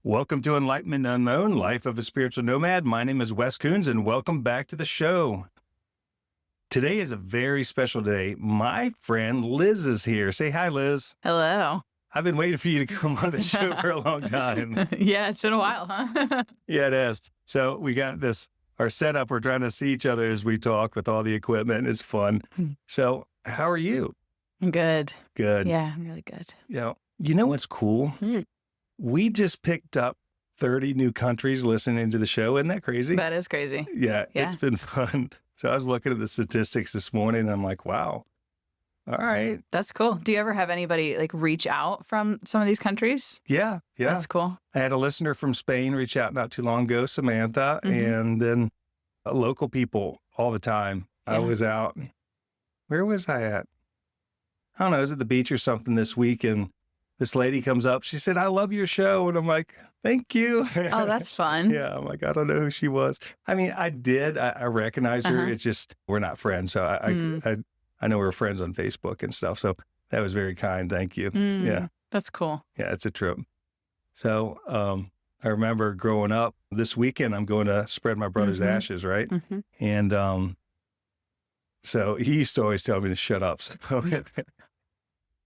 Welcome to Enlightenment Unknown Life of a Spiritual Nomad. My name is Wes Coons, and welcome back to the show. Today is a very special day. My friend Liz is here. Say hi, Liz. Hello. I've been waiting for you to come on the show for a long time. Yeah, it's been a while, huh? Yeah, it has. So we got our setup. We're trying to see each other as we talk with all the equipment. It's fun. So how are you? I'm good. Good. Yeah, I'm really good. Yeah. You know what's cool? We just picked up 30 new countries listening to the show. Isn't that crazy? That is crazy. Yeah, it's been fun. So I was looking at the statistics this morning and I'm like, wow. All right. That's cool. Do you ever have anybody reach out from some of these countries? Yeah. That's cool. I had a listener from Spain reach out not too long ago, Samantha, and then local people all the time. Yeah. I was out. Where was I at? I don't know. I was at the beach or something this week and this lady comes up. She said, I love your show. And I'm like, thank you. Oh, that's fun. Yeah. I'm like, I don't know who she was. I mean, I did. I recognized her. It's just, we're not friends. So I know we're friends on Facebook and stuff. So that was very kind. Thank you. Yeah. That's cool. Yeah. It's a trip. So I remember growing up this weekend, I'm going to spread my brother's ashes, right? And so he used to always tell me to shut up.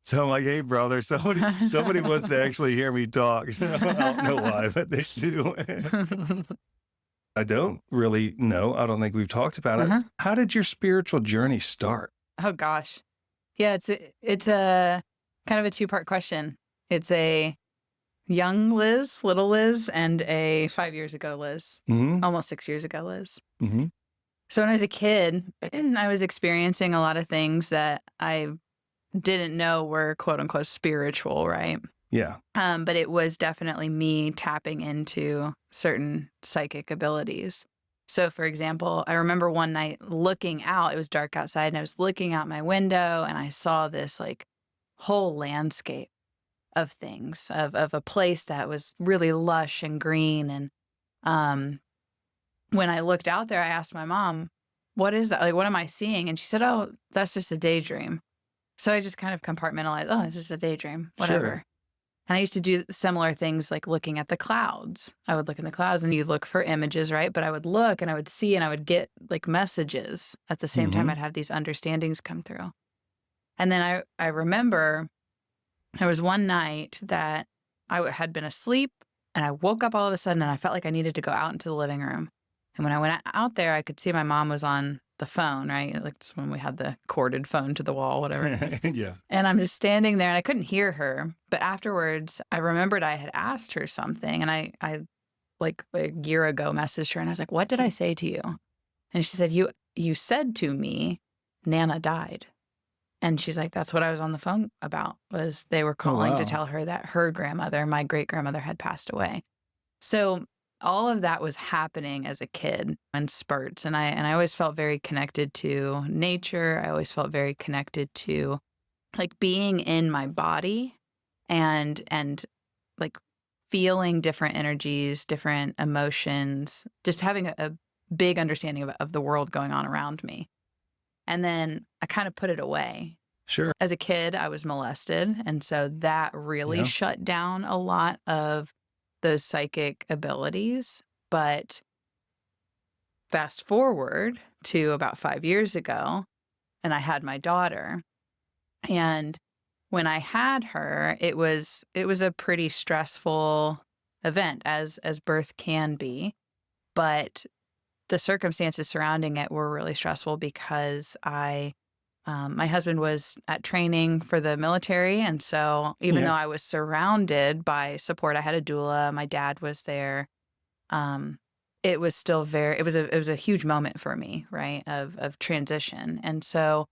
So I'm like, hey, brother, somebody wants to actually hear me talk. I don't know why, but they do. I don't really know. I don't think we've talked about it. How did your spiritual journey start? Oh, gosh. Yeah, it's a kind of a two-part question. It's a young Liz, little Liz, and a 5 years ago Liz, almost 6 years ago Liz. So when I was a kid, I was experiencing a lot of things that I didn't know were quote unquote spiritual, right? Yeah. But it was definitely me tapping into certain psychic abilities. So for example, I remember one night looking out, it was dark outside and I was looking out my window and I saw this whole landscape of things, of a place that was really lush and green. And when I looked out there, I asked my mom, what is that? What am I seeing? And she said, oh, that's just a daydream. So I just kind of compartmentalized, oh, it's just a daydream, whatever. Sure. And I used to do similar things like looking at the clouds. I would look in the clouds and you look for images, right? But I would look and I would see and I would get messages at the same time. I'd have these understandings come through. And then I remember there was one night that I had been asleep and I woke up all of a sudden and I felt like I needed to go out into the living room. And when I went out there, I could see my mom was on the phone, right? It's when we had the corded phone to the wall, whatever. Yeah. And I'm just standing there and I couldn't hear her. But afterwards, I remembered I had asked her something. And I a year ago messaged her and I was like, what did I say to you? And she said, you said to me, Nana died. And she's like, that's what I was on the phone about, was they were calling to tell her that her grandmother, my great-grandmother, had passed away. So all of that was happening as a kid in spurts. And I always felt very connected to nature. I always felt very connected to being in my body and feeling different energies, different emotions, just having a big understanding of the world going on around me. And then I kind of put it away. Sure. As a kid, I was molested. And so that really shut down a lot of those psychic abilities. But fast forward to about 5 years ago, and I had my daughter. And when I had her, it was a pretty stressful event, as birth can be. But the circumstances surrounding it were really stressful because my husband was at training for the military. And so even though I was surrounded by support, I had a doula, my dad was there. It was still it was a huge moment for me, right? Of transition. And so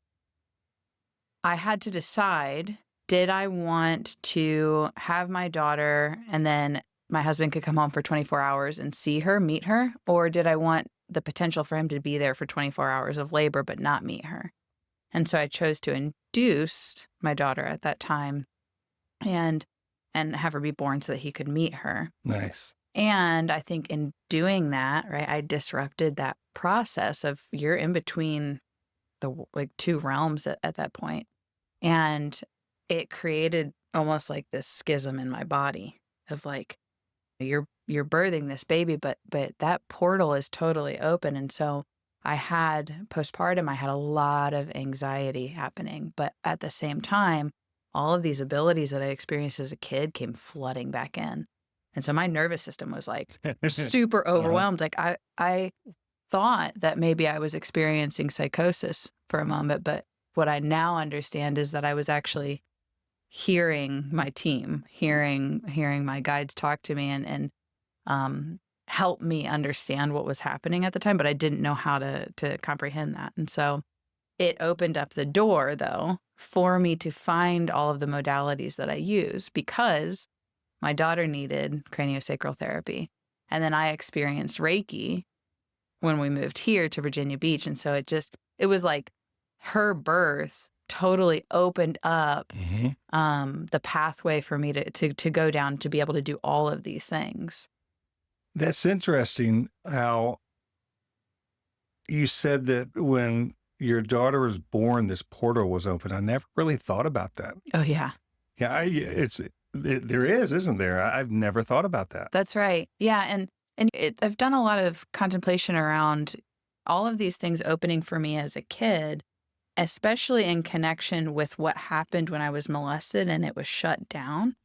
I had to decide, did I want to have my daughter and then my husband could come home for 24 hours and see her, meet her? Or did I want the potential for him to be there for 24 hours of labor but not meet her? And so I chose to induce my daughter at that time and have her be born so that he could meet her. Nice. And I think in doing that, right, I disrupted that process of you're in between the two realms at that point. And it created almost this schism in my body of you're birthing this baby, but that portal is totally open. And so I had postpartum, I had a lot of anxiety happening, but at the same time, all of these abilities that I experienced as a kid came flooding back in. And so my nervous system was like super overwhelmed. Like I thought that maybe I was experiencing psychosis for a moment, but what I now understand is that I was actually hearing my team, hearing my guides talk to me and help me understand what was happening at the time, but I didn't know how to comprehend that. And so it opened up the door, though, for me to find all of the modalities that I use, because my daughter needed craniosacral therapy. And then I experienced Reiki when we moved here to Virginia Beach. And so it was like her birth totally opened up the pathway for me to go down, to be able to do all of these things. That's interesting how you said that when your daughter was born, this portal was open. I never really thought about that. Oh, yeah. Yeah, there is, isn't there? I've never thought about that. That's right. Yeah, and I've done a lot of contemplation around all of these things opening for me as a kid, especially in connection with what happened when I was molested and it was shut down.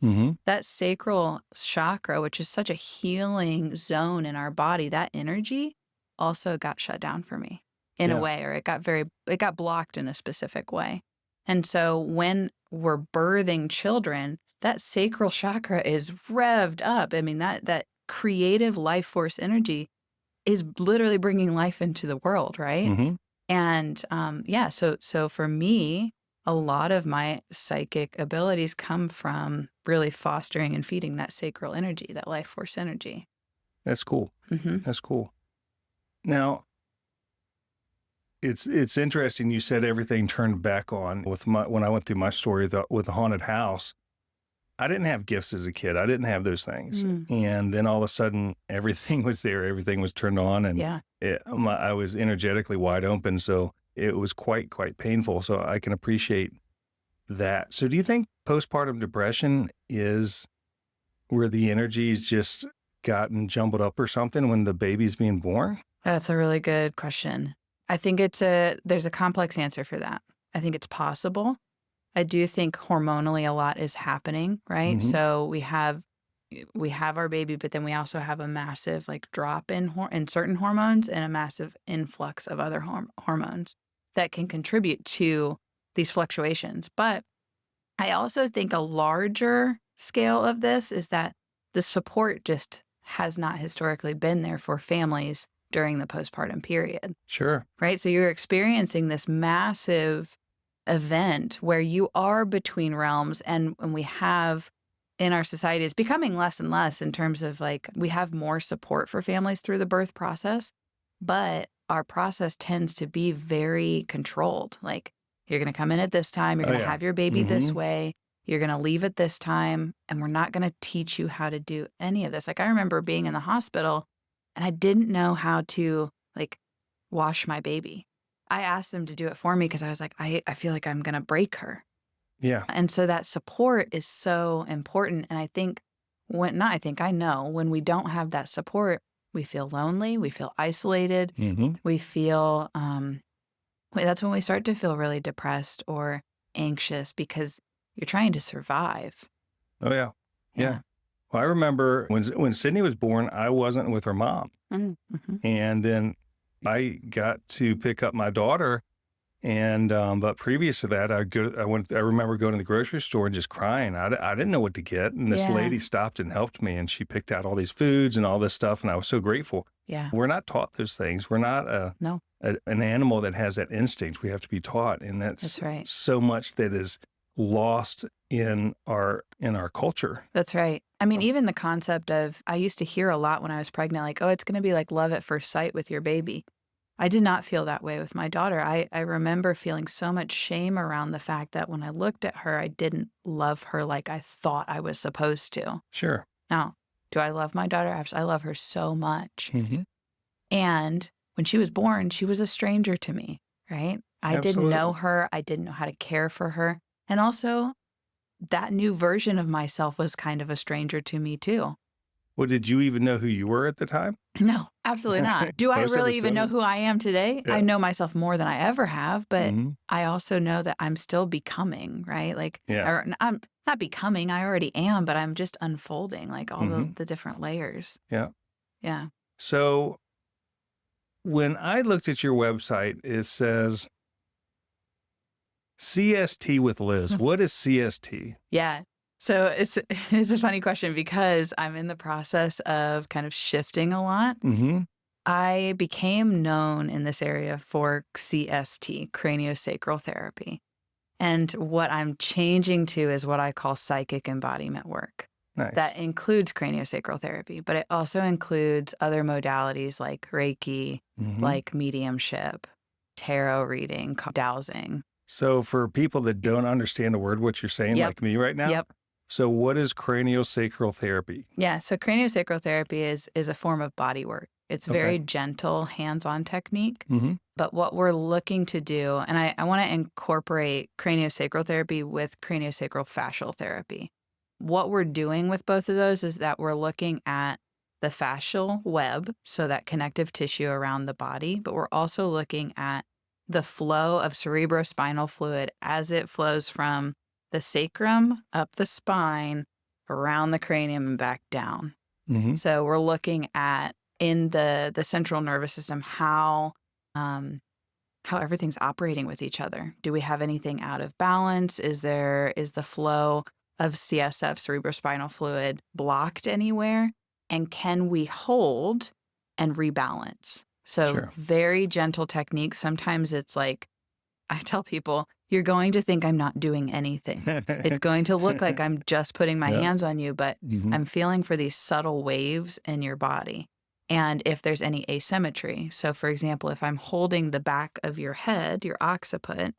That sacral chakra, which is such a healing zone in our body, that energy also got shut down for me in a way, or it got blocked in a specific way. And so when we're birthing children, that sacral chakra is revved up. I mean, that creative life force energy is literally bringing life into the world, right? And so for me, a lot of my psychic abilities come from really fostering and feeding that sacral energy, that life force energy. That's cool. That's cool. Now, it's interesting. You said everything turned back on when I went through my story with the haunted house. I didn't have gifts as a kid. I didn't have those things. And then all of a sudden, everything was there. Everything was turned on, and I was energetically wide open. So it was quite painful. So I can appreciate that. So do you think postpartum depression is where the energy's just gotten jumbled up or something when the baby's being born? That's a really good question. I think there's a complex answer for that. I think it's possible. I do think hormonally a lot is happening, right? So we have our baby, but then we also have a massive drop in certain hormones and a massive influx of other hormones that can contribute to these fluctuations. But I also think a larger scale of this is that the support just has not historically been there for families during the postpartum period. Sure. Right? So you're experiencing this massive event where you are between realms, and we have in our society, it's becoming less and less in terms of we have more support for families through the birth process, but our process tends to be very controlled. You're going to come in at this time, you're going to have your baby this way, you're going to leave at this time, and we're not going to teach you how to do any of this. I remember being in the hospital and I didn't know how to wash my baby. I asked them to do it for me because I was like, I feel like I'm going to break her. Yeah. And so that support is so important. And I know when we don't have that support, we feel lonely, we feel isolated, we feel, that's when we start to feel really depressed or anxious because you're trying to survive. Oh, yeah. Yeah. Well, I remember when Sydney was born, I wasn't with her mom. And then I got to pick up my daughter, and but previous to that, I remember going to the grocery store and just crying. I didn't know what to get, and this lady stopped and helped me, and she picked out all these foods and all this stuff, and I was so grateful. Yeah, we're not taught those things. We're not an animal that has that instinct. We have to be taught, and that's right. So much that is lost in our culture. That's right. I mean, even the concept of, I used to hear a lot when I was pregnant, it's going to be like love at first sight with your baby. I did not feel that way with my daughter. I remember feeling so much shame around the fact that when I looked at her, I didn't love her like I thought I was supposed to. Sure. Now, do I love my daughter? I love her so much. And when she was born, she was a stranger to me, right? I didn't know her. I didn't know how to care for her. And also, that new version of myself was kind of a stranger to me too. Well, did you even know who you were at the time? No, absolutely not. Do I Most of really us even know don't. who I am today? I Yeah. know myself more than I ever have, but hmm I also know that I'm still becoming, right? Like, Yeah. or I'm not becoming, I already am, but I'm just unfolding like all hmm the different layers. Yeah. Yeah. So when I looked at your website, it says CST with Liz. What is CST? Yeah. So it's a funny question because I'm in the process of kind of shifting a lot. Mm-hmm. I became known in this area for CST, craniosacral therapy. And what I'm changing to is what I call psychic embodiment work. That Nice. includes craniosacral therapy, but it also includes other modalities like Reiki, Mm-hmm. like mediumship, tarot reading, dowsing. So for people that don't understand a word, what you're saying, Yep. like me right now, Yep. so what is craniosacral therapy? Yeah. So craniosacral therapy is a form of body work. It's Okay. very gentle, hands-on technique. Mm-hmm. But what we're looking to do, and I want to incorporate craniosacral therapy with craniosacral fascial therapy. What we're doing with both of those is that we're looking at the fascial web, so that connective tissue around the body, but we're also looking at the flow of cerebrospinal fluid as it flows from the sacrum up the spine, around the cranium and back down. Mm-hmm. So we're looking at in the central nervous system um, how everything's operating with each other. Do we have anything out of balance? Is the flow of CSF, cerebrospinal fluid, blocked anywhere? And can we hold and rebalance? So Sure. very gentle techniques. Sometimes it's like, I tell people, you're going to think I'm not doing anything. It's going to look like I'm just putting my Yeah. hands on you, but Mm-hmm. I'm feeling for these subtle waves in your body. And if there's any asymmetry, so for example, if I'm holding the back of your head, your occiput,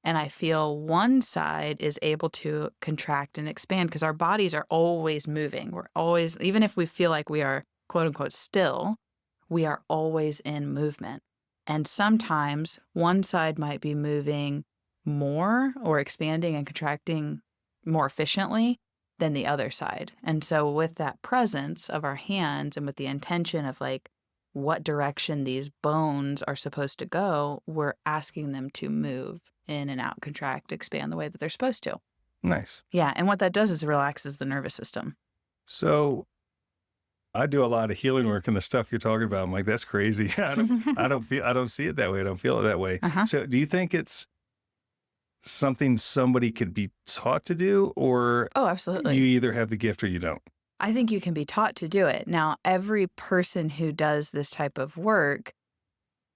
and I feel one side is able to contract and expand, because our bodies are always moving. We're always, even if we feel like we are quote unquote still, we are always in movement. And sometimes one side might be moving more or expanding and contracting more efficiently than the other side. And so with that presence of our hands and with the intention of like what direction these bones are supposed to go, we're asking them to move in and out, contract, expand the way that they're supposed to. Nice. Yeah. And what that does is it relaxes the nervous system. So I do a lot of healing work, and the stuff you're talking about, I'm like, that's crazy. I don't see it that way. I don't feel it that way. Uh-huh. So do you think it's something somebody could be taught to do, or Oh, absolutely. you either have the gift or you don't? I think you can be taught to do it. Now, every person who does this type of work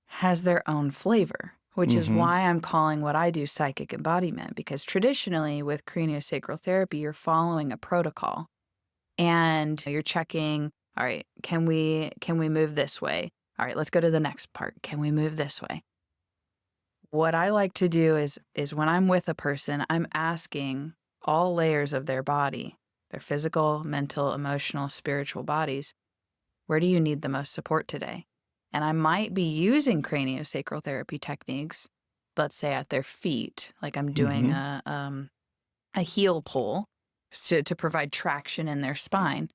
has their own flavor, which is Mm-hmm. why I'm calling what I do psychic embodiment, because traditionally with craniosacral therapy, you're following a protocol and you're checking, all right, can we move this way? All right, let's go to the next part. Can we move this way? What I like to do is when I'm with a person, I'm asking all layers of their body, their physical, mental, emotional, spiritual bodies, where do you need the most support today? And I might be using craniosacral therapy techniques, let's say at their feet, like I'm doing Mm-hmm. a heel pull to provide traction in their spine.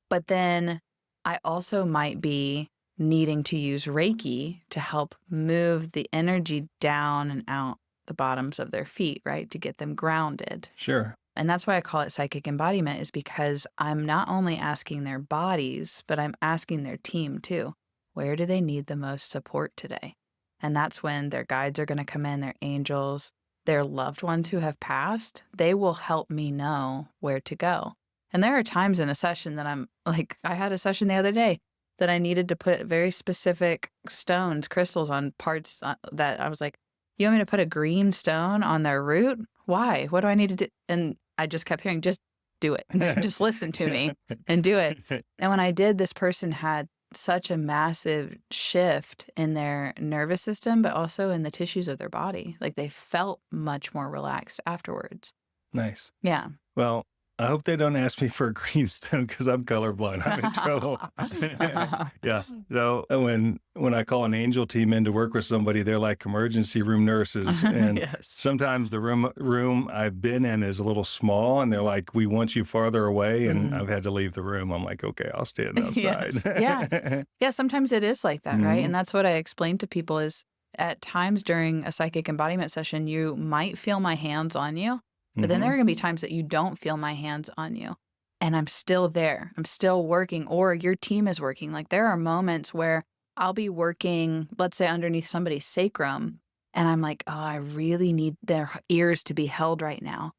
But then I also might be needing to use Reiki to help move the energy down and out the bottoms of their feet, right? To get them grounded. Sure. And that's why I call it psychic embodiment, is because I'm not only asking their bodies, but I'm asking their team too. Where do they need the most support today? And that's when their guides are going to come in, their angels, their loved ones who have passed. They will help me know where to go. And there are times in a session that I'm like, I had a session the other day that I needed to put very specific stones, crystals on parts that I was like, you want me to put a green stone on their root? Why? What do I need to do? And I just kept hearing, just do it. Just listen to me and do it. And when I did, this person had such a massive shift in their nervous system, but also in the tissues of their body. Like they felt much more relaxed afterwards. Nice. Yeah. Well, I hope they don't ask me for a green stone because I'm colorblind. I'm in trouble. Yeah. No, when I call an angel team in to work with somebody, they're like emergency room nurses. And Yes. sometimes the room I've been in is a little small and they're like, we want you farther away. And I've had to leave the room. I'm like, okay, I'll stand outside. Yes. Yeah. Yeah. Sometimes it is like that, right? And that's what I explain to people is at times during a psychic embodiment session, you might feel my hands on you. But then there are going to be times that you don't feel my hands on you. And I'm still there. I'm still working, or your team is working. Like there are moments where I'll be working, let's say underneath somebody's sacrum, and I'm like, oh, I really need their ears to be held right now.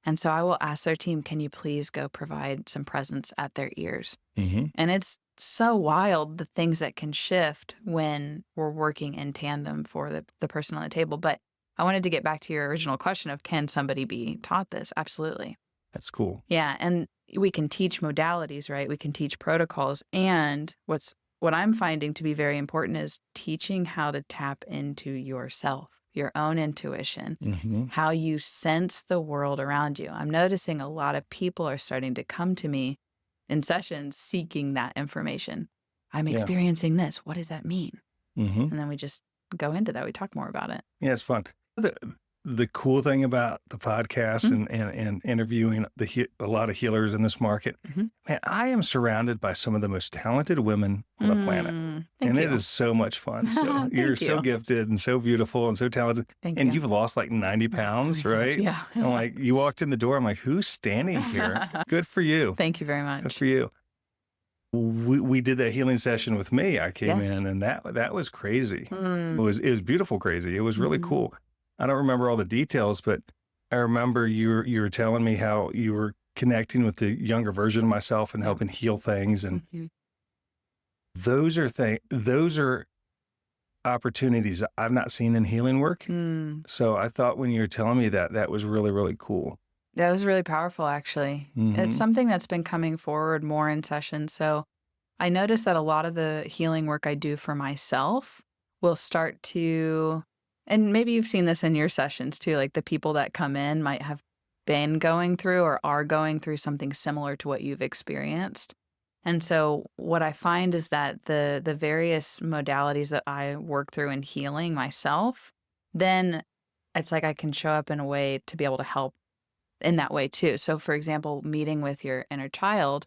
And so I will ask their team, can you please go provide some presence at their ears? And it's so wild, the things that can shift when we're working in tandem for the person on the table. But I wanted to get back to your original question of can somebody be taught this? Absolutely. That's cool. Yeah. And we can teach modalities, right? We can teach protocols. And what I'm finding to be very important is teaching how to tap into yourself, your own intuition, how you sense the world around you. I'm noticing a lot of people are starting to come to me in sessions seeking that information. I'm experiencing this. What does that mean? And then we just go into that. We talk more about it. Yeah, it's fun. The cool thing about the podcast and interviewing a lot of healers in this market, man, I am surrounded by some of the most talented women on the planet. And it is so much fun. So you're so gifted and so beautiful and so talented. And you've lost like 90 pounds, right? Yeah. I'm like, you walked in the door, I'm like, who's standing here? Good for you. Thank you very much. Good for you. We did that healing session with me. I came in and that was crazy. It was beautiful crazy. It was really cool. I don't remember all the details, but I remember you were telling me how you were connecting with the younger version of myself and helping heal things. And those are opportunities I've not seen in healing work. So I thought when you were telling me that was really, really cool. That was really powerful, actually. It's something that's been coming forward more in sessions. So I noticed that a lot of the healing work I do for myself will start to, and maybe you've seen this in your sessions too, like the people that come in might have been going through or are going through something similar to what you've experienced. And so what I find is that the various modalities that I work through in healing myself, then it's like I can show up in a way to be able to help in that way too. So for example, meeting with your inner child,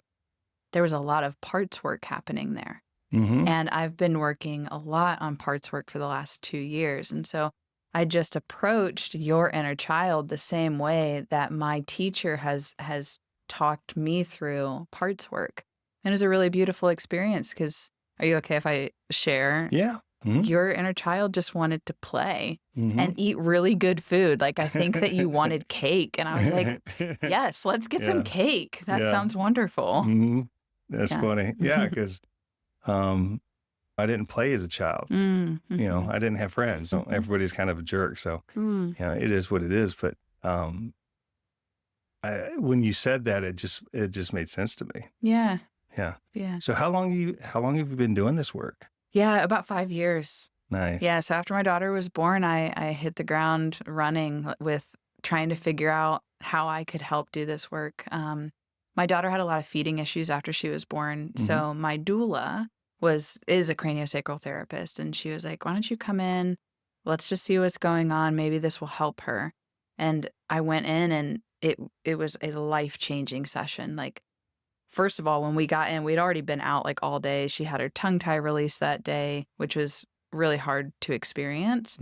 there was a lot of parts work happening there. And I've been working a lot on parts work for the last 2 years. And so I just approached your inner child the same way that my teacher has talked me through parts work. And it was a really beautiful experience because, are you okay if I share? Yeah. Your inner child just wanted to play and eat really good food. Like, I think that you wanted cake. And I was like, yes, let's get some cake. That sounds wonderful. That's funny. Yeah, because I didn't play as a child. You know, I didn't have friends. So everybody's kind of a jerk. So, you know, it is what it is. But when you said that, it just made sense to me. Yeah. Yeah. Yeah. So how long have you been doing this work? Yeah, about 5 years. Nice. Yeah. So after my daughter was born, I hit the ground running with trying to figure out how I could help do this work. My daughter had a lot of feeding issues after she was born. So my doula is a craniosacral therapist. And she was like, why don't you come in? Let's just see what's going on. Maybe this will help her. And I went in and it was a life-changing session. Like, first of all, when we got in, we'd already been out like all day. She had her tongue tie released that day, which was really hard to experience.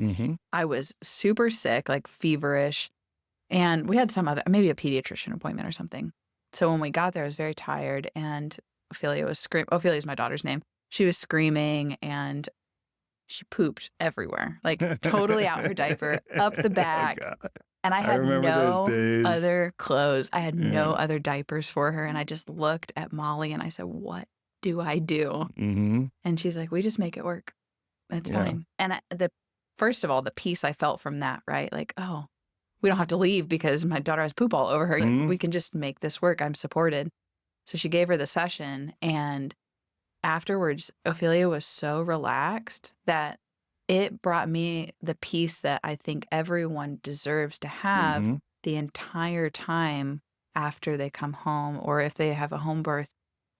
I was super sick, like feverish. And we had maybe a pediatrician appointment or something. So when we got there, I was very tired, and Ophelia was screaming. Ophelia is my daughter's name. She was screaming, and she pooped everywhere, like totally out her diaper, up the back. Oh, and I had remember no those days. other clothes. I had no other diapers for her. And I just looked at Molly and I said, what do I do? And she's like, we just make it work. It's fine. And first of all, the peace I felt from that, right? Like, oh, we don't have to leave because my daughter has poop all over her. We can just make this work. I'm supported. So she gave her the session. And afterwards, Ophelia was so relaxed that it brought me the peace that I think everyone deserves to have the entire time after they come home, or if they have a home birth,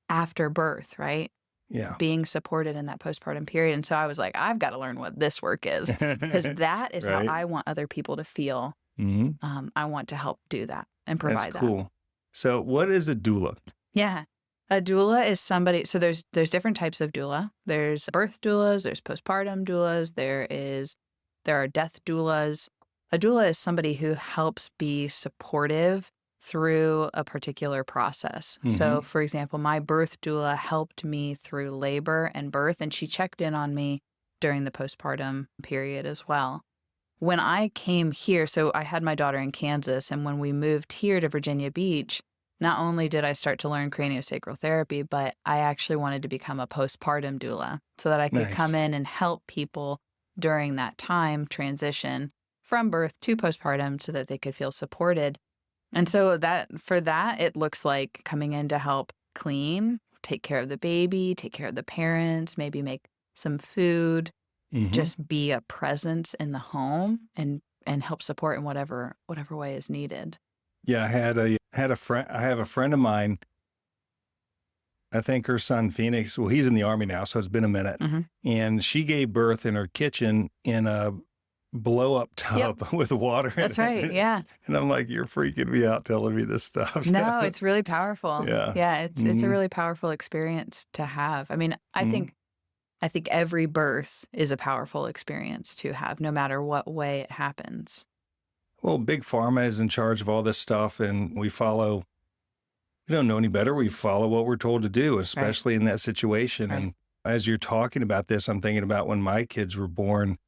after birth, right? Yeah. Being supported in that postpartum period. And so I was like, I've got to learn what this work is, because that is how Right. I want other people to feel. I want to help do that and That's provide that. cool. So what is a doula? Yeah. A doula is somebody, so there's different types of doula. There's birth doulas, there's postpartum doulas, there are death doulas. A doula is somebody who helps be supportive through a particular process. So, for example, my birth doula helped me through labor and birth, and she checked in on me during the postpartum period as well. When I came here, so I had my daughter in Kansas, and when we moved here to Virginia Beach, not only did I start to learn craniosacral therapy, but I actually wanted to become a postpartum doula so that I could come Nice. in and help people during that time transition from birth to postpartum so that they could feel supported. And so for that, it looks like coming in to help clean, take care of the baby, take care of the parents, maybe make some food, just be a presence in the home and help support in whatever way is needed. Yeah, I have a friend of mine. I think her son Phoenix, well, he's in the Army now, so it's been a minute. And she gave birth in her kitchen in a blow-up tub with water in it. That's right, yeah. And I'm like, you're freaking me out telling me this stuff. No, it's really powerful. Yeah. Yeah, it's a really powerful experience to have. I mean, I think every birth is a powerful experience to have, no matter what way it happens. Well, Big Pharma is in charge of all this stuff, and we don't know any better. We follow what we're told to do, especially in that situation. And as you're talking about this, I'm thinking about when my kids were born.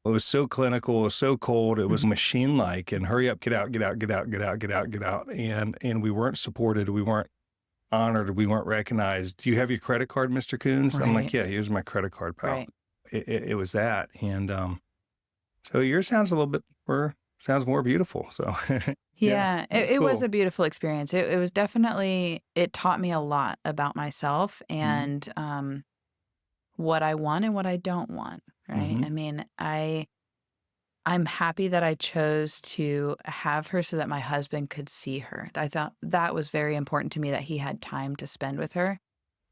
It was so clinical, it was so cold, it was machine-like, and hurry up, get out, get out, get out, get out, get out, get out. And we weren't supported, we weren't honored, we weren't recognized. Do you have your credit card, Mr. Coons? I'm like, yeah, here's my credit card, pal. It was that. And so yours sounds sounds more beautiful. So yeah, it cool. was a beautiful experience. It was definitely, it taught me a lot about myself and what I want and what I don't want, right? I mean, I'm happy that I chose to have her so that my husband could see her. I thought that was very important to me, that he had time to spend with her.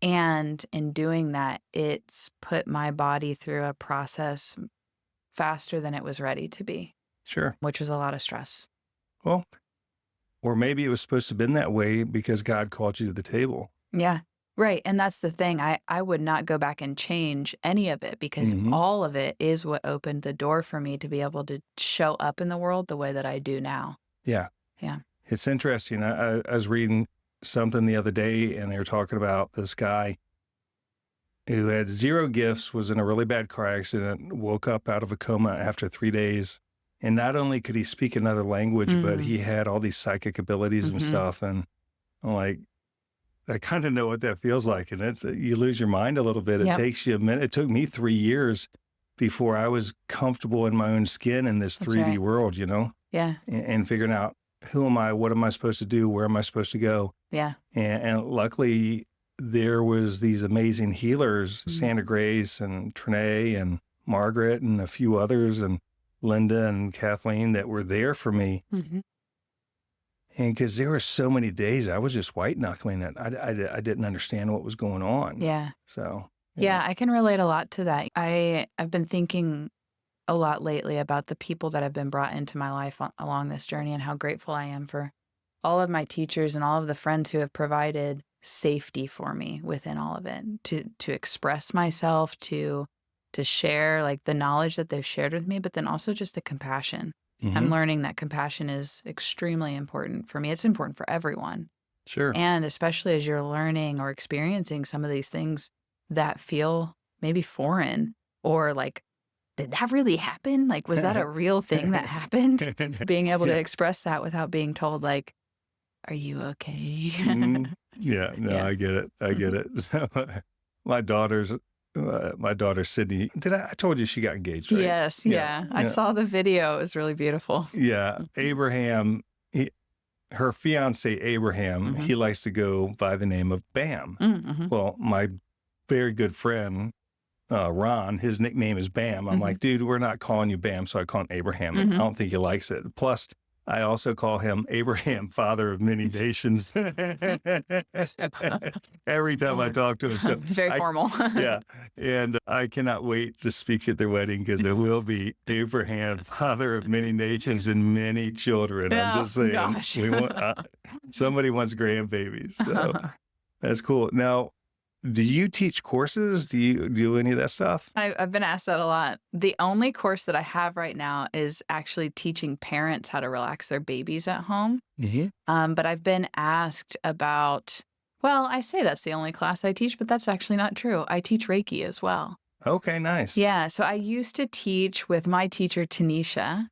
And in doing that, it's put my body through a process faster than it was ready to be. Sure. Which was a lot of stress. Well, or maybe it was supposed to have been that way because God called you to the table. Yeah. Right. And that's the thing. I would not go back and change any of it, because all of it is what opened the door for me to be able to show up in the world the way that I do now. Yeah. Yeah. It's interesting. I was reading something the other day, and they were talking about this guy who had 0 gifts, was in a really bad car accident, woke up out of a coma after 3 days. And not only could he speak another language, but he had all these psychic abilities and stuff. And I'm like, I kind of know what that feels like. And you lose your mind a little bit. It takes you a minute. It took me 3 years before I was comfortable in my own skin in this 3D world, you know? Yeah. And figuring out, who am I? What am I supposed to do? Where am I supposed to go? Yeah. And luckily, there was these amazing healers, Sandra Grace and Trinae and Margaret and a few others, and Linda and Kathleen, that were there for me. And because there were so many days I was just white knuckling it. I didn't understand what was going on. Yeah. So. Yeah, I can relate a lot to that. I've been thinking a lot lately about the people that have been brought into my life along this journey, and how grateful I am for all of my teachers and all of the friends who have provided safety for me within all of it, to express myself, to share like the knowledge that they've shared with me, but then also just the compassion. I'm learning that compassion is extremely important for me. It's important for everyone. Sure. And especially as you're learning or experiencing some of these things that feel maybe foreign, or like, did that really happen? Like, was that a real thing that happened? Being able to express that without being told, like, are you okay? Yeah, no, I get it. I get it. My daughter Sydney, I told you she got engaged, right? Yes, yeah. I saw the video. It was really beautiful. Yeah. Abraham, her fiance, Abraham, he likes to go by the name of Bam. Well, my very good friend, Ron, his nickname is Bam. I'm like, dude, we're not calling you Bam, so I call him Abraham. I don't think he likes it. Plus, I also call him Abraham, father of many nations. Every time I talk to him. So It's very formal. yeah. And I cannot wait to speak at their wedding because it will be Abraham, father of many nations and many children. I'm just saying, gosh. somebody wants grandbabies. So that's cool. Now, do you teach courses? Do you do any of that stuff? I've been asked that a lot. The only course that I have right now is actually teaching parents how to relax their babies at home. But I've been asked about, well, I say that's the only class I teach, but that's actually not true. I teach Reiki as well. Okay, nice. Yeah, so I used to teach with my teacher, Tanisha,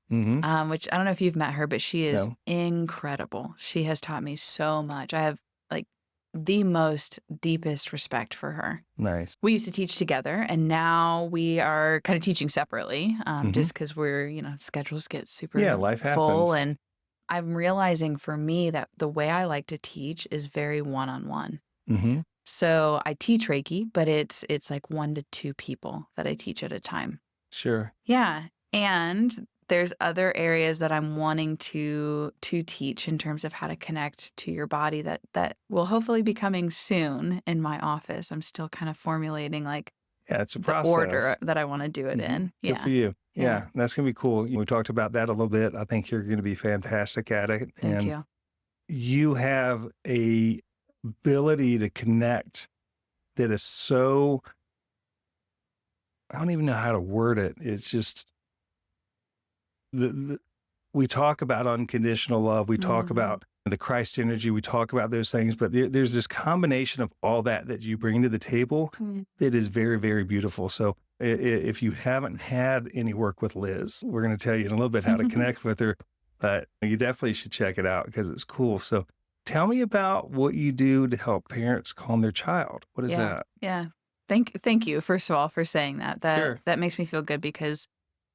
which I don't know if you've met her, but she is incredible. She has taught me so much. I have like the most deepest respect for her. Nice. We used to teach together, and now we are kind of teaching separately, just because we're, schedules get super life full. happens. And I'm realizing for me that the way I like to teach is very one-on-one. So I teach Reiki, but it's like 1 to 2 people that I teach at a time. Sure. Yeah. And there's other areas that I'm wanting to teach in terms of how to connect to your body that will hopefully be coming soon in my office. I'm still kind of formulating it's a the process. order that I want to do it in. Good for you. Yeah, that's going to be cool. We talked about that a little bit. I think you're going to be fantastic at it. Thank you. You have a ability to connect that is so, I don't even know how to word it. It's just, we talk about unconditional love. We talk about the Christ energy. We talk about those things, but there's this combination of all that you bring to the table that is very, very beautiful. So if you haven't had any work with Liz, we're going to tell you in a little bit how to connect with her, but you definitely should check it out because it's cool. So tell me about what you do to help parents calm their child. What is that? Yeah. Thank you, first of all, for saying that. That makes me feel good because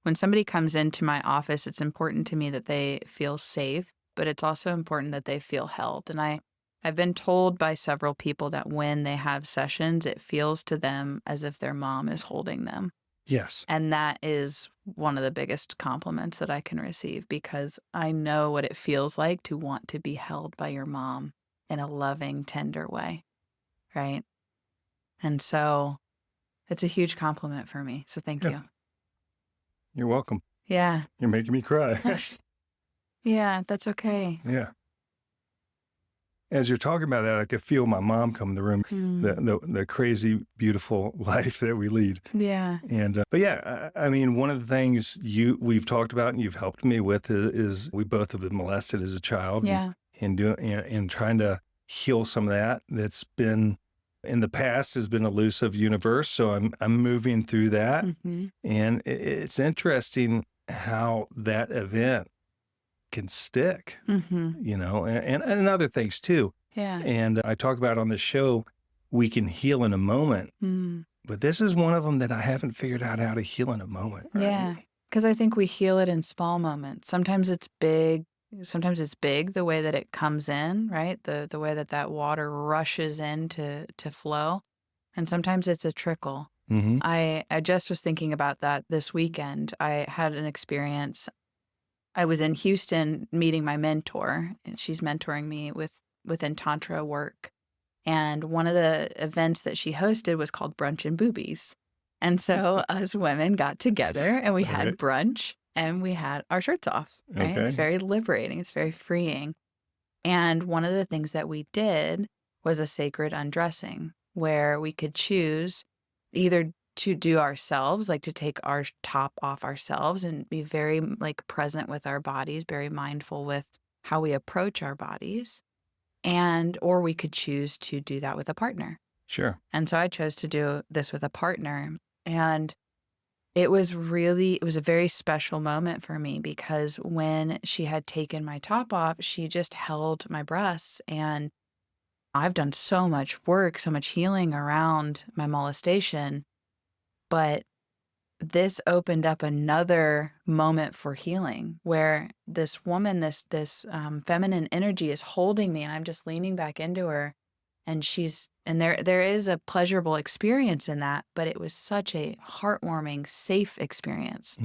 when somebody comes into my office, it's important to me that they feel safe, but it's also important that they feel held. And I've been told by several people that when they have sessions, it feels to them as if their mom is holding them. Yes. And that is one of the biggest compliments that I can receive because I know what it feels like to want to be held by your mom in a loving, tender way, right? And so it's a huge compliment for me. So thank you. You're welcome. Yeah. You're making me cry. Yeah, that's okay. Yeah. As you're talking about that, I could feel my mom come in the room, the crazy, beautiful life that we lead. Yeah. And, but yeah, I mean, one of the things we've talked about and you've helped me with is we both have been molested as a child. Yeah. And trying to heal some of that that's been in the past has been elusive universe. So I'm moving through that. And it's interesting how that event can stick, and other things too. Yeah. And I talk about on the show, we can heal in a moment, but this is one of them that I haven't figured out how to heal in a moment. Right? Yeah. Because I think we heal it in small moments. Sometimes it's big. Sometimes it's big the way that it comes in, right? The way that water rushes in to flow. And sometimes it's a trickle. I just was thinking about that this weekend. I had an experience. I was in Houston meeting my mentor, and she's mentoring me within Tantra work. And one of the events that she hosted was called Brunch and Boobies. And so us women got together and we had brunch and we had our shirts off, right? Okay. It's very liberating. It's very freeing. And one of the things that we did was a sacred undressing where we could choose either to do ourselves, like to take our top off ourselves and be very present with our bodies, very mindful with how we approach our bodies. Or we could choose to do that with a partner. Sure. And so I chose to do this with a partner. And it was a very special moment for me because when she had taken my top off, she just held my breasts. And I've done so much work, so much healing around my molestation. But this opened up another moment for healing where this woman, this feminine energy is holding me and I'm just leaning back into her and there is a pleasurable experience in that, but it was such a heartwarming, safe experience.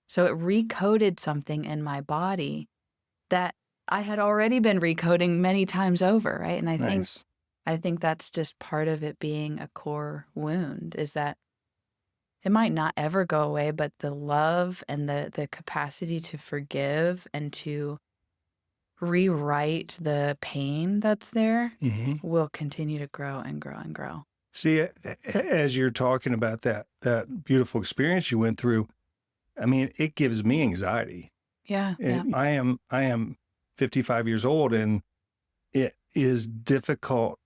So it recoded something in my body that I had already been recoding many times over, right? And Nice. I think that's just part of it being a core wound, is that it might not ever go away, but the love and the capacity to forgive and to rewrite the pain that's there will continue to grow and grow and grow. See, as you're talking about that beautiful experience you went through, I mean, it gives me anxiety. Yeah. I am 55 years old, and it is difficult.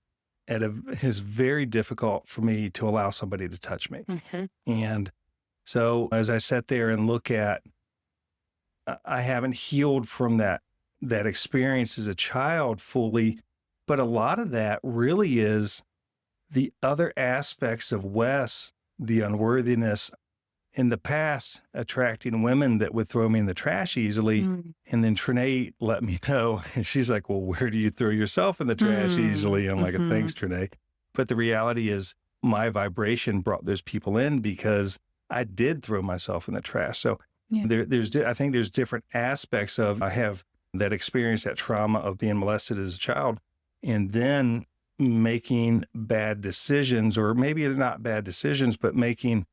It is very difficult for me to allow somebody to touch me. And so as I sat there and look at, I haven't healed from that experience as a child fully, but a lot of that really is the other aspects of Wes, the unworthiness in the past, attracting women that would throw me in the trash easily. And then Trinae let me know, and she's like, well, where do you throw yourself in the trash easily? I'm like, thanks, Trinae. But the reality is my vibration brought those people in because I did throw myself in the trash. So I think there's different aspects of, I have that experience, that trauma of being molested as a child, and then making bad decisions, or maybe they're not bad decisions, but making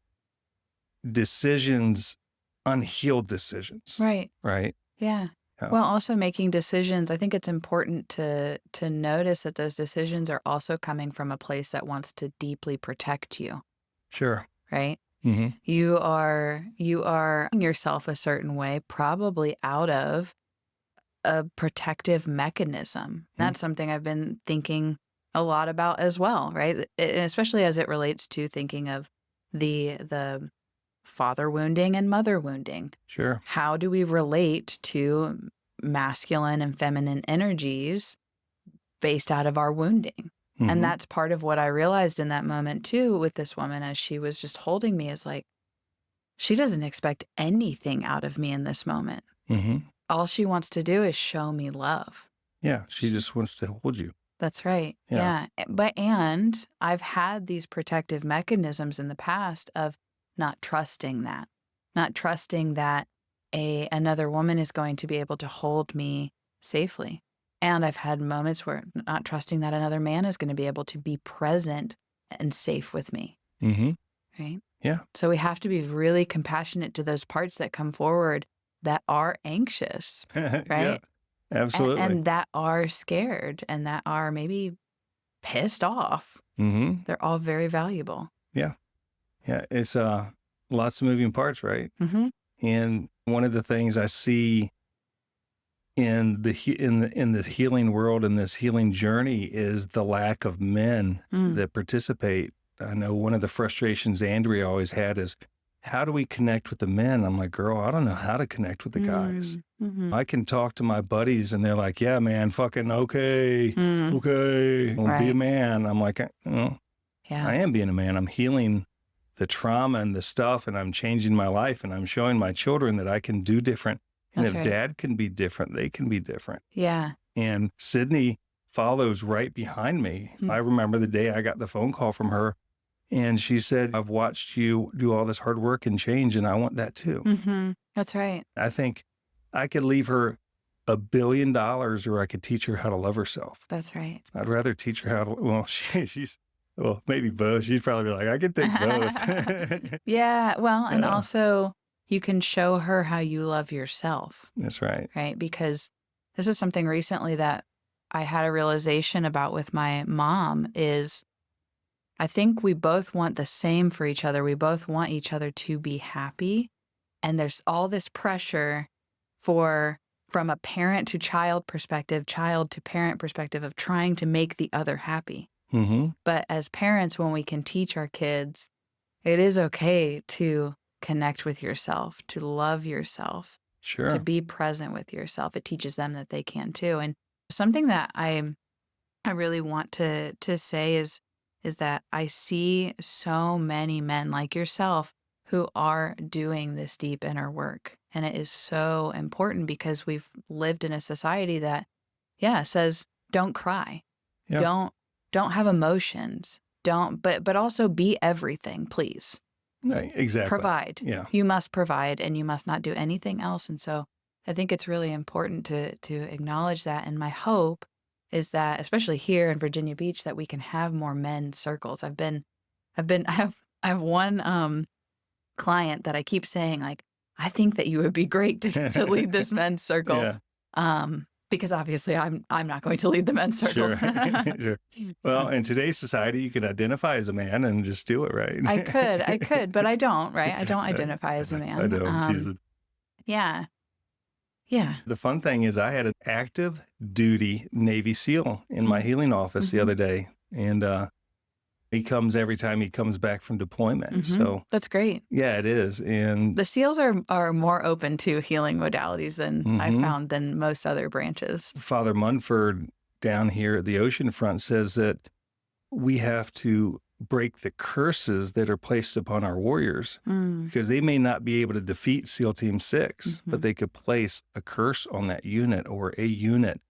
decisions, unhealed decisions. Right. Yeah. Well, also making decisions, I think it's important to notice that those decisions are also coming from a place that wants to deeply protect you. Sure. Right? You are yourself a certain way, probably out of a protective mechanism. That's something I've been thinking a lot about as well, right? Especially as it relates to thinking of the father wounding and mother wounding. Sure. How do we relate to masculine and feminine energies based out of our wounding? And that's part of what I realized in that moment too with this woman, as she was just holding me, is like, she doesn't expect anything out of me in this moment. All she wants to do is show me love. Yeah. She just wants to hold you. That's right. Yeah. And I've had these protective mechanisms in the past of not trusting that another woman is going to be able to hold me safely. And I've had moments where not trusting that another man is going to be able to be present and safe with me. Right? Yeah. So we have to be really compassionate to those parts that come forward that are anxious, right? Yeah, absolutely. And that are scared and that are maybe pissed off. They're all very valuable. Yeah. Yeah. It's lots of moving parts, right? And one of the things I see in the healing world, in this healing journey, is the lack of men that participate. I know one of the frustrations Andrea always had is, how do we connect with the men? I'm like, girl, I don't know how to connect with the guys. I can talk to my buddies and they're like, yeah, man, fucking okay, I'll be a man. I'm like, I am being a man. I'm healing the trauma and the stuff, and I'm changing my life, and I'm showing my children that I can do different. And if dad can be different, they can be different. Yeah. And Sydney follows right behind me. I remember the day I got the phone call from her, and she said, I've watched you do all this hard work and change, and I want that too. That's right. I think I could leave her $1 billion, or I could teach her how to love herself. That's right. I'd rather teach her how to, well, maybe both. She'd probably be like, I can take both. Yeah. Well, and also you can show her how you love yourself. That's right. Right. Because this is something recently that I had a realization about with my mom, is I think we both want the same for each other. We both want each other to be happy. And there's all this pressure from a parent to child perspective, child to parent perspective, of trying to make the other happy. But as parents, when we can teach our kids, it is okay to connect with yourself, to love yourself, to be present with yourself. It teaches them that they can too. And something that I really want to say is that I see so many men like yourself who are doing this deep inner work. And it is so important because we've lived in a society that, says, don't cry. Don't have emotions. But also be everything, please. Exactly. Provide. Yeah. You must provide, and you must not do anything else. And so I think it's really important to acknowledge that. And my hope is that, especially here in Virginia Beach, that we can have more men's circles. I have one client that I keep saying, like, I think that you would be great to lead this men's circle. Yeah. Because obviously I'm not going to lead the men's circle. Sure. Sure. Well, in today's society, you can identify as a man and just do it, right? I could, but I don't, right? I don't identify as a man. I know, I'm teasing. Yeah. Yeah. The fun thing is I had an active duty Navy SEAL in my healing office the other day, and he comes every time he comes back from deployment. So that's great. Yeah, it is. And the SEALs are more open to healing modalities than I found than most other branches. Father Munford down here at the ocean front says that we have to break the curses that are placed upon our warriors because they may not be able to defeat SEAL Team 6, but they could place a curse on that unit or a unit.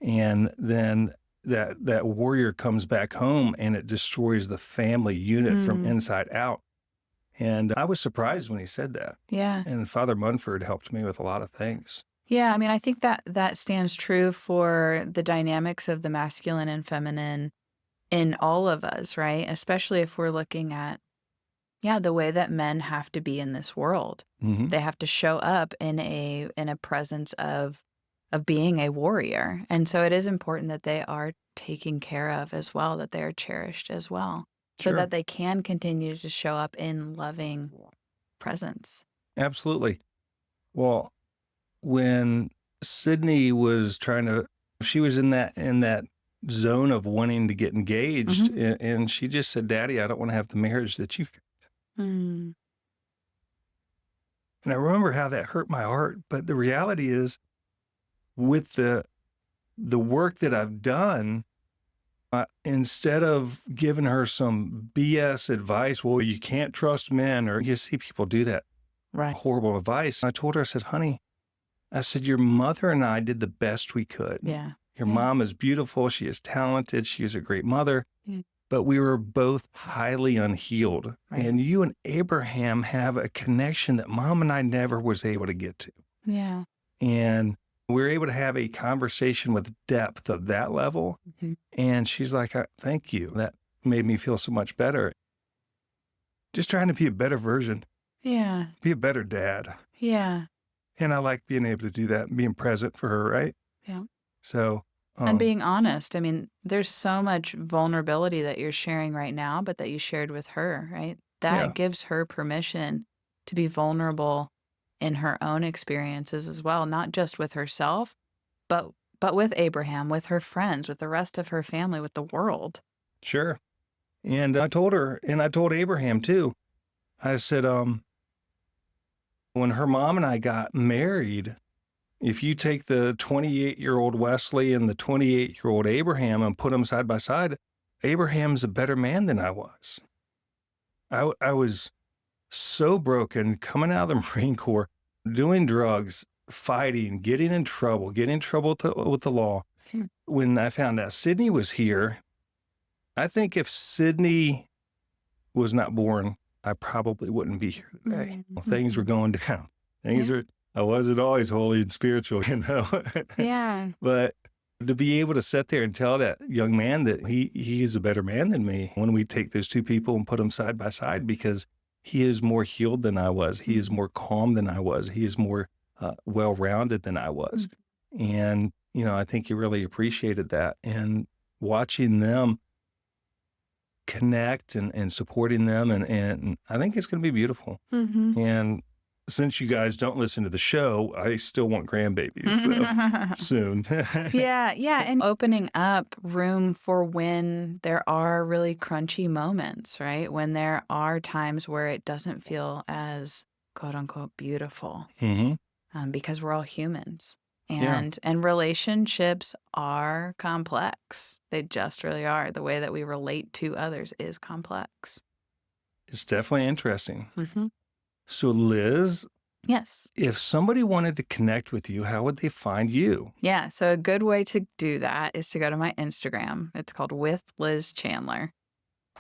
And then that warrior comes back home and it destroys the family unit from inside out. And I was surprised when he said that. Yeah. And Father Munford helped me with a lot of things. Yeah. I mean, I think that stands true for the dynamics of the masculine and feminine in all of us, right? Especially if we're looking at, the way that men have to be in this world. They have to show up in a presence of being a warrior. And so it is important that they are taken care of as well, that they are cherished as well, so that they can continue to show up in loving presence. Absolutely. Well, when Sydney was she was in that zone of wanting to get engaged, and she just said, Daddy, I don't want to have the marriage that you've got. And I remember how that hurt my heart. But the reality is, with the work that I've done, instead of giving her some BS advice, well, you can't trust men, or you see people do that horrible advice, I told her, I said, honey, I said, your mother and I did the best we could. Yeah. Your mom is beautiful. She is talented. She is a great mother. But we were both highly unhealed. And you and Abraham have a connection that Mom and I never was able to get to. Yeah. And we were able to have a conversation with depth of that level. And she's like, thank you. That made me feel so much better. Just trying to be a better version. Yeah. Be a better dad. Yeah. And I like being able to do that and being present for her, right? Yeah. So. And being honest. I mean, there's so much vulnerability that you're sharing right now, but that you shared with her, right? That gives her permission to be vulnerable in her own experiences as well, not just with herself, but with Abraham, with her friends, with the rest of her family, with the world. Sure. And I told her, and I told Abraham too, I said, when her mom and I got married, if you take the 28-year-old Wesley and the 28-year-old Abraham and put them side by side, Abraham's a better man than I was. I was so broken, coming out of the Marine Corps, doing drugs, fighting, getting in trouble with the law. When I found out Sydney was here, I think if Sydney was not born, I probably wouldn't be here today. Well, things were going down. I wasn't always holy and spiritual, Yeah. But to be able to sit there and tell that young man that he is a better man than me when we take those two people and put them side by side, because he is more healed than I was. He is more calm than I was. He is more well-rounded than I was. And, I think he really appreciated that. And watching them connect and supporting them, and I think it's going to be beautiful. And since you guys don't listen to the show, I still want grandbabies soon. Yeah. And opening up room for when there are really crunchy moments, right? When there are times where it doesn't feel as quote unquote beautiful, because we're all humans. And relationships are complex. They just really are. The way that we relate to others is complex. It's definitely interesting. So Liz, yes, if somebody wanted to connect with you, how would they find you? Yeah, so a good way to do that is to go to my Instagram. It's called With Liz Chandler.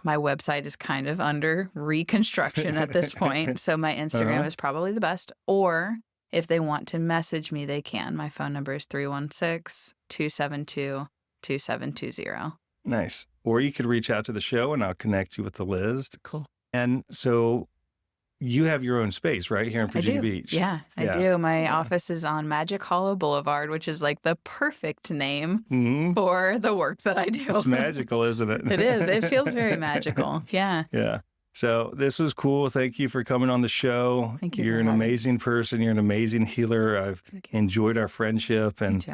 My website is kind of under reconstruction at this point, so my Instagram is probably the best. Or if they want to message me, they can. My phone number is 316-272-2720. Nice. Or you could reach out to the show and I'll connect you with the Liz. Cool. And so you have your own space, right? Here in Virginia Beach. Yeah, I do. My office is on Magic Hollow Boulevard, which is like the perfect name for the work that I do. It's magical, isn't it? It is. It feels very magical. Yeah. Yeah. So this was cool. Thank you for coming on the show. Thank you. You're an amazing person. You're an amazing healer. I've enjoyed our friendship and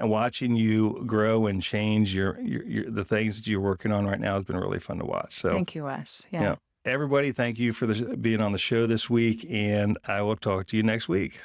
watching you grow and change the things that you're working on right now has been really fun to watch. So thank you, Wes. Yeah. Everybody, thank you for being on the show this week, and I will talk to you next week.